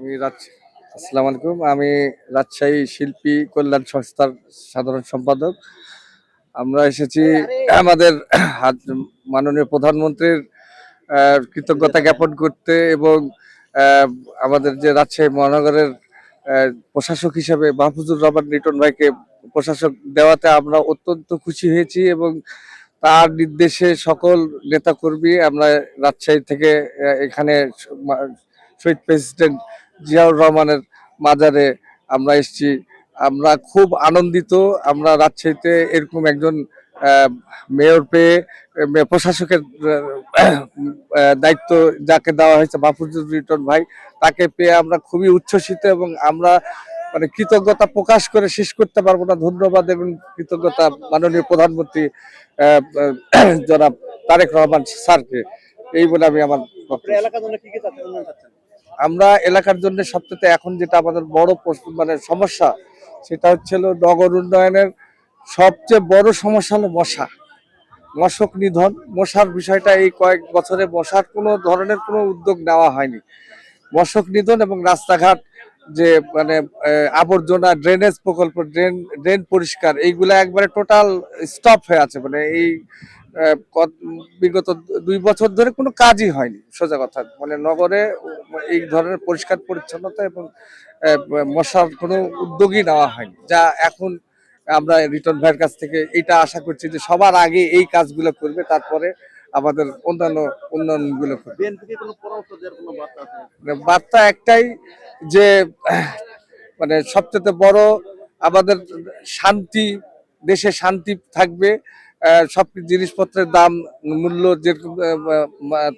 আমি আসসালামু আলাইকুম। আমি রাজশাহী শিল্পী কল্যাণ সংস্থার সাধারণ সম্পাদক। আমরা এসেছি আমাদের মাননীয় প্রধানমন্ত্রীর কৃতজ্ঞতা জ্ঞাপন করতে এবং আমাদের যে রাজশাহী মহানগরের প্রশাসক হিসেবে মাহফুজুর রহমান লিটন ভাইকে প্রশাসক দেওয়াতে আমরা অত্যন্ত খুশি হয়েছি এবং তার নির্দেশে সকল নেতাকর্মী আমরা রাজশাহী থেকে এখানে শহীদ প্রেসিডেন্ট জিয়াউর রহমানের মাজারে আমরা এসেছি। আমরা খুব আনন্দিত। আমরা রাজশাহীতে এরকম একজন মেয়র পেয়ে প্রশাসকের দায়িত্ব যাকে দেওয়া হয়েছে মাহফুজুর লিটন ভাই, তাকে পেয়ে আমরা খুবই উচ্ছ্বসিত এবং আমরা মানে কৃতজ্ঞতা প্রকাশ করে শেষ করতে পারবো না। ধন্যবাদ এবং কৃতজ্ঞতা মাননীয় প্রধানমন্ত্রী জনাব তারেক রহমান স্যারকে। এই বলে আমি আমার আমরা এলাকার জন্য সবচেয়ে এখন যেটা আমাদের বড় মানে সমস্যা, সেটা হচ্ছিল নগর উন্নয়নের সবচেয়ে বড় সমস্যা হলো মশক নিধন। মশার বিষয়টা এই কয়েক বছরে মশার কোনো ধরনের কোনো উদ্যোগ নেওয়া হয়নি। মশক নিধন এবং রাস্তাঘাট যে মানে আবর্জনা ড্রেনেজ প্রকল্প, ড্রেন পরিষ্কার, এইগুলা একবারে টোটাল স্টপ হয়ে আছে। মানে এই বিগত 2 বছর ধরে কোনো কাজই হয়নি সোজা কথা। মানে নগরে এই ধরনের পরিষ্কার পরিচ্ছন্নতা এবং মশার কোনো উদ্যোগই নেওয়া হয়নি, যা এখন আমরা রিটন ভাইয়ের কাছ থেকে এটা আশা করছি যে সবার আগে এই কাজগুলো করবে, তারপরে আমাদের অন্যান্য উন্নয়নগুলো করবে। বার্তা একটাই যে মানে সবচেয়ে বড় আমাদের শান্তি, দেশে শান্তি থাকবে। সব জিনিসপত্রের দাম মূল্য যেরকম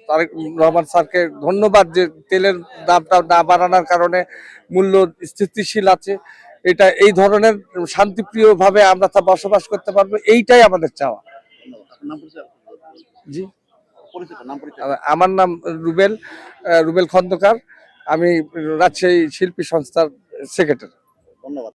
তারেক রহমান স্যারকে ধন্যবাদ যে তেলের দামটা না বাড়ানোর কারণে মূল্য স্থিতিশীল আছে। এটা এই ধরনের শান্তিপ্রিয় ভাবে আমরা তা বসবাস করতে পারবো, এইটাই আমাদের চাওয়া। জি, আমার নাম রুবেল খন্দকার। আমি রাজশাহী শিল্পী সংস্থার সেক্রেটারি। ধন্যবাদ।